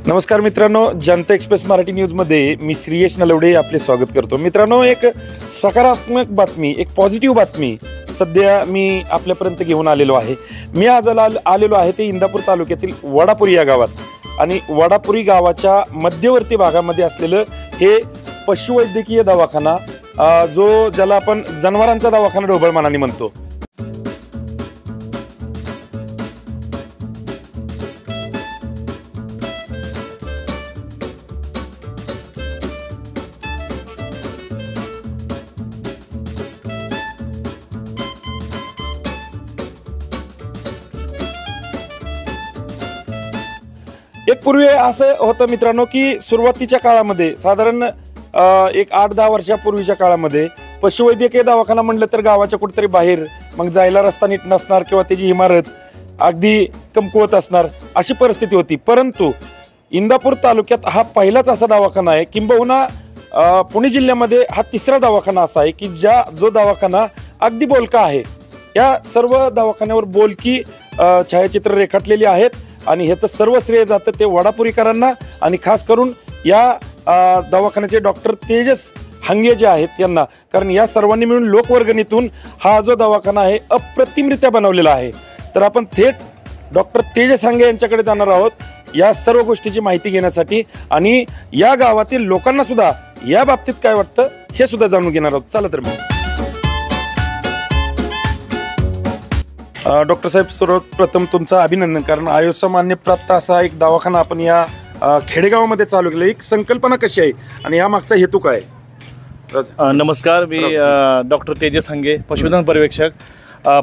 नमस्कार मित्रांनो, जनता एक्सप्रेस मराठी न्यूजमध्ये मी श्रीयश नलवडे आपले स्वागत करतो। मित्रांनो, एक सकारात्मक बातमी, एक पॉझिटिव्ह बातमी सध्या मी आपल्यापर्यंत घेऊन आलेलो आहे। मी आज आलेलो आहे ते इंदापूर तालुक्यातील वडापुरी या गावात आणि वडापुरी गावाच्या मध्यवर्ती भागामध्ये असलेलं हे पशुवैद्यकीय दवाखाना, जो ज्याला आपण जनावरांचा दवाखाना ढोबळमानाने म्हणतो। एक पूर्वी असं होतं मित्रांनो की सुरुवातीच्या काळामध्ये साधारण एक 8-10 वर्षापूर्वीच्या काळामध्ये पशुवैद्यकीय दवाखाना म्हणलं तर गावाच्या कुठेतरी बाहेर, मग जायला रस्ता नीट नसणार किंवा त्याची इमारत अगदी कमकुवत असणार, अशी परिस्थिती होती। परंतु इंदापूर तालुक्यात हा पहिलाच असा दवाखाना आहे, किंबहुना पुणे जिल्ह्यामध्ये हा तिसरा दवाखाना असा आहे की जो दवाखाना अगदी बोलका आहे। या सर्व दवाखान्यावर बोलकी छायाचित्र रेखाटलेली आहेत आणि ह्याचं सर्व श्रेय जातं ते वडापुरीकरांना आणि खास करून या दवाखान्याचे डॉक्टर तेजस हंगे जे आहेत यांना, कारण या सर्वांनी मिळून लोकवर्गणीतून हा जो दवाखाना आहे अप्रतिमरित्या बनवलेला आहे। तर आपण थेट डॉक्टर तेजस हंगे यांच्याकडे जाणार आहोत या सर्व गोष्टीची माहिती घेण्यासाठी आणि या गावातील लोकांना सुद्धा या बाबतीत काय वाटतं हे सुद्धा जाणून घेणार आहोत। चला तर मग डॉक्टर साहेब, सर्वप्रथम तुमचं अभिनंदन, कारण आयोसा मान्य प्राप्त असा एक दवाखाना आपण या खेडेगावामध्ये चालू केलं। एक संकल्पना कशी आहे आणि या मागचा हेतू काय? नमस्कार, मी डॉक्टर तेजस हंगे, पशुधन पर्यवेक्षक,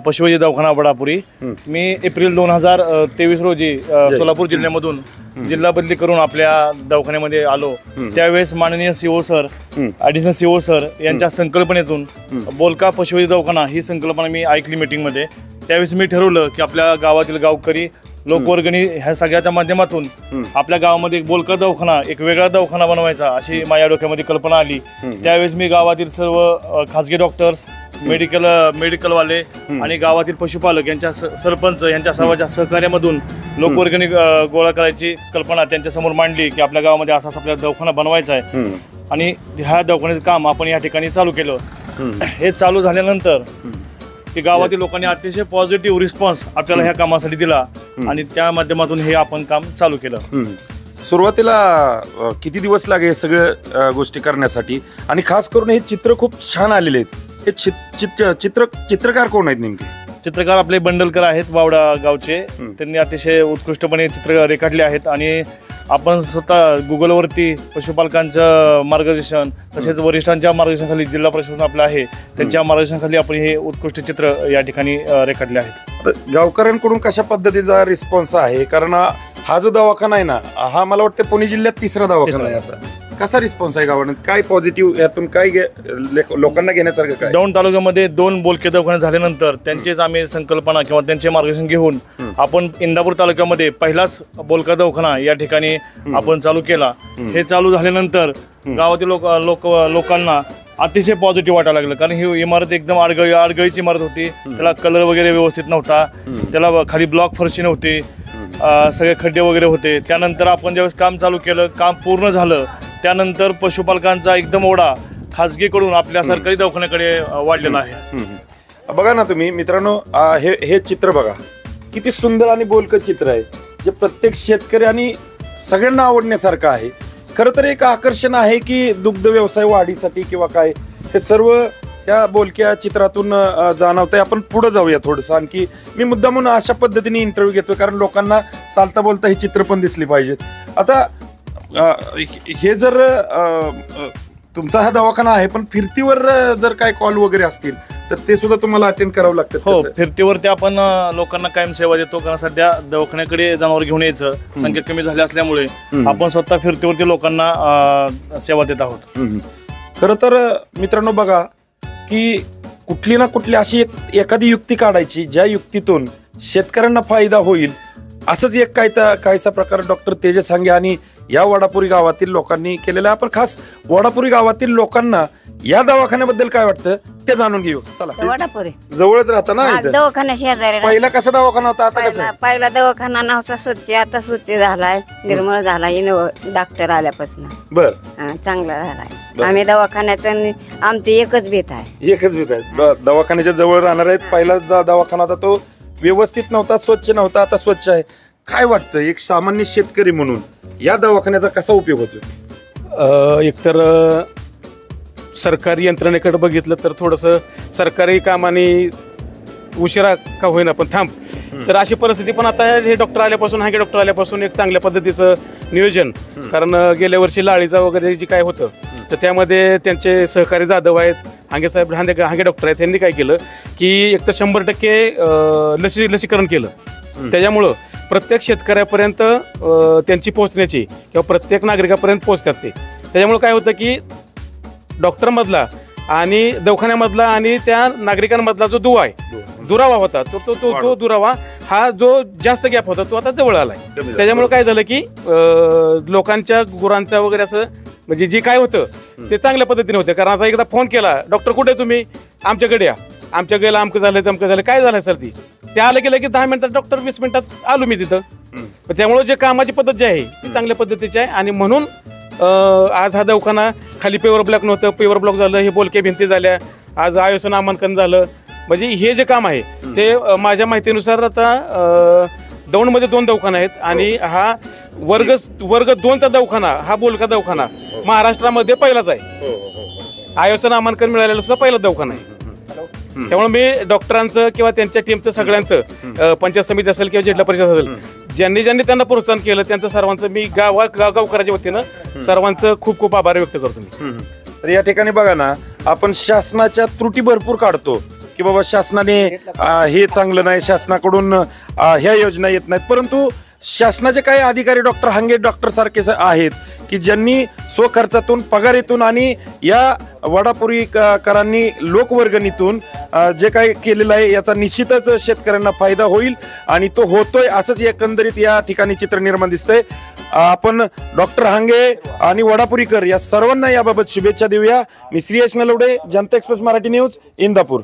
पशुवैद्य दवाखाना वडापुरी। मी एप्रिल 2023 रोजी सोलापूर जिल्ह्यामधून जिल्हा बदली करून आपल्या दवाखान्यामध्ये आलो। त्यावेळेस माननीय CO sir, additional CO sir यांच्या संकल्पनेतून बोलका पशुवैद्य दवाखाना ही संकल्पना मी ऐकली मीटिंगमध्ये। त्यावेळेस मी ठरवलं की आपल्या गावातील गावकरी लोकवर्गणी ह्या सगळ्याच्या माध्यमातून आपल्या गावामध्ये एक बोलका दवाखाना, एक वेगळा दवाखाना बनवायचा, अशी माझ्या डोक्यामध्ये कल्पना आली। त्यावेळेस मी गावातील सर्व खाजगी डॉक्टर्स, मेडिकलवाले आणि गावातील पशुपालक यांच्या सरपंच यांच्या सर्वांच्या सहकार्यामधून लोकवर्गणी गोळा करायची कल्पना त्यांच्यासमोर मांडली की आपल्या गावामध्ये असा आपल्याला दवाखाना बनवायचा आहे आणि ह्या दवाखान्याचं काम आपण या ठिकाणी चालू केलं। हे चालू झाल्यानंतर की गावातील लोकांनी अतिशय पॉझिटिव्ह रिस्पॉन्स आपल्याला ह्या कामासाठी दिला आणि त्या माध्यमातून हे आपण काम चालू केलं। सुरुवातीला किती दिवस लागे सगळ्या गोष्टी करण्यासाठी आणि खास करून हे चित्र खूप छान आलेले आहेत। हे चित्रकार कोण आहेत नेमके? चित्रकार आपले बंडलकर आहेत, वावडा गावचे। त्यांनी अतिशय उत्कृष्टपणे चित्र रेखाटले आहेत आणि आपण स्वतः गुगलवरती पशुपालकांचं मार्गदर्शन तसेच वरिष्ठांच्या मार्गदर्शनाखाली, जिल्हा प्रशासन आपलं आहे त्यांच्या मार्गदर्शनाखाली आपण हे उत्कृष्ट चित्र या ठिकाणी रेखाटले आहेत। गावकऱ्यांकडून कशा पद्धतीचा रिस्पॉन्स आहे? कारण हा जो दवाखाना आहे ना, हा मला वाटतं पुणे जिल्ह्यात तिसरा दवाखाना आहे। असा कसा रिस्पॉन्स आहे गावात? काय पॉझिटिव्ह यातून काय लोकांना घेण्यासारखं काय? दौंड तालुक्यामध्ये 2 बोलके दवाखाने झाल्यानंतर त्यांचेच आम्ही संकल्पना किंवा त्यांचे मार्गदर्शन घेऊन आपण इंदापूर तालुक्यामध्ये पहिलाच बोलका दवाखाना या ठिकाणी आपण चालू केला। हे चालू झाल्यानंतर गावातील लोकांना अतिशय पॉझिटिव्ह वाटायला लागलं, कारण ही इमारत एकदम आडगळीची इमारत होती। त्याला कलर वगैरे व्यवस्थित नव्हता, त्याला खाली ब्लॉक फरशी नव्हती, सगळे खड्डे वगैरे होते। त्यानंतर आपण ज्यावेळेस काम चालू केलं, काम पूर्ण झालं, त्यानंतर पशुपालकांचा एकदम ओढा खाजगीकडून आपल्या सरकारी दवाखान्याकडे वाढलेला आहे। बघा ना तुम्ही मित्रांनो, हे चित्र बघा, किती सुंदर आणि बोलकं चित्र आहे, जे प्रत्येक शेतकरी आणि सगळ्यांना आवडण्यासारखं आहे। खरं तर एक आकर्षण आहे की दुग्ध व्यवसाय वाढीसाठी किंवा काय, हे सर्व या बोलक्या चित्रातून जाणवतंय। आपण पुढे जाऊया थोडंसं आणखी। मी मुद्दा म्हणून अशा पद्धतीने इंटरव्ह्यू घेतोय कारण लोकांना चालता बोलता ही चित्र पण दिसली पाहिजेत। आता हे जर तुमचा हा दवाखाना आहे, पण फिरतीवर जर काय कॉल वगैरे असतील तर ते सुद्धा तुम्हाला अटेंड करावं लागतं? हो, फिरतीवरती आपण लोकांना कायम सेवा देतो, कारण सध्या दवाखान्याकडे जनावर घेऊन यायचं संख्या कमी झाली असल्यामुळे आपण स्वतः फिरतीवरती लोकांना सेवा देत आहोत। खरं तर मित्रांनो बघा की कुठली ना कुठली अशी एखादी युक्ती काढायची ज्या युक्तीतून शेतकऱ्यांना फायदा होईल, असंच एक कायचा प्रकार डॉक्टर तेजस हंगे आणि या वडापुरी गावातील लोकांनी केलेला आहे। आपण खास वडापुरी गावातील लोकांना या दवाखान्याबद्दल काय वाटतं सत्य जाणून घेऊ. चला, वडापुरी जवळच राहता ना इथं. दवाखाना शेजारी पहिला कसा दवाखाना होता, आता कसं आहे? पहिला दवाखाना नव्हता स्वच्छ, आता स्वच्छ झालाय, निर्मळ झालाय डॉक्टर आल्यापासून. बर, चांगला झालाय. आम्ही दवाखान्याचं आमची एकच भीत आहे. एकच भीत आहे. दवाखान्याच्या जवळ राहणार आहेत. पहिला दवाखाना होता तो व्यवस्थित नव्हता, स्वच्छ नव्हता, आता स्वच्छ आहे. काय वाटतं एक सामान्य शेतकरी म्हणून या दवाखान्याचा कसा उपयोग होतो? एकतर सरकारी यंत्रणेकडे बघितलं तर थोडंसं सरकारी कामाने उशिरा का होईना पण थांब, तर अशी परिस्थिती. पण आता हे डॉक्टर आल्यापासून, हांगे डॉक्टर आल्यापासून एक चांगल्या पद्धतीचं नियोजन, कारण गेल्या वर्षी लाळीचा वगैरे जे काय होतं तर त्यामध्ये त्यांचे सहकारी जाधव आहेत, हांगे साहेब, हांगे डॉक्टर आहेत, त्यांनी काय केलं की एकतर 100% लसीकरण केलं. त्याच्यामुळं प्रत्येक शेतकऱ्यापर्यंत त्यांची पोहोचण्याची किंवा प्रत्येक नागरिकापर्यंत पोहोचतात ते. त्याच्यामुळं काय होतं की डॉक्टरमधला आणि दवाखान्यामधला आणि त्या नागरिकांमधला जो दुरावा होता तो दुरावा हा जो जास्त गॅप होता तो आता जवळ आलाय. त्याच्यामुळे काय झालं की लोकांच्या गुरांचा वगैरे असं म्हणजे जे काय होतं ते चांगल्या पद्धतीने होते. कारण असा एकदा फोन केला, डॉक्टर कुठे तुम्ही, आमच्याकडे या, आमच्या गेला अमकं झालं काय झालं सर, ते आलं गेलं की 10 मिनिटात डॉक्टर 20 मिनिटात आलो मी तिथं. त्यामुळे जे कामाची पद्धत जी आहे ती चांगल्या पद्धतीची आहे. आणि म्हणून आज हा दवाखाना खाली पेवर ब्लॉक नव्हतं, पेवर ब्लॉक झालं, हे बोलके भिंती झाल्या, आज आयुष्य नामांकन झालं. म्हणजे हे जे काम आहे ते माझ्या माहितीनुसार आता दौंडमध्ये 2 दवाखाना आहेत आणि हा वर्ग 2चा दवाखाना, हा बोलका दवाखाना महाराष्ट्रामध्ये पहिलाच आहे. आयुष्य नामांकन मिळालेला सुद्धा पहिला दवाखाना आहे. त्यामुळे मी डॉक्टरांचं किंवा त्यांच्या टीमचं सगळ्यांचं, पंचायत समिती असेल किंवा जिल्हा परिषद असेल, ज्यांनी त्यांना प्रोत्साहन केलं त्यांचं सर्वांचं मी गावकऱ्याच्या वतीनं सर्वांचं खूप खूप आभार व्यक्त करतो मी. तर या ठिकाणी बघा ना, आपण शासनाच्या त्रुटी भरपूर काढतो की बाबा शासनाने हे चांगलं नाही, शासनाकडून ह्या योजना येत नाहीत, परंतु शासनाचे काही अधिकारी डॉक्टर हांगे डॉक्टर सारखे आहेत की ज्यांनी स्वखर्चातून, पगारीतून आणि या वडापुरीकरांनी लोकवर्गणीतून जे काही केलेलं आहे याचा निश्चितच शेतकऱ्यांना फायदा होईल आणि तो होतोय असंच एकंदरीत या ठिकाणी चित्र निर्माण दिसतंय. आपण डॉक्टर हांगे आणि वडापुरीकर या सर्वांना याबाबत शुभेच्छा देऊया. मी श्रीयश नलवडे, जनता एक्सप्रेस मराठी न्यूज, इंदापूर.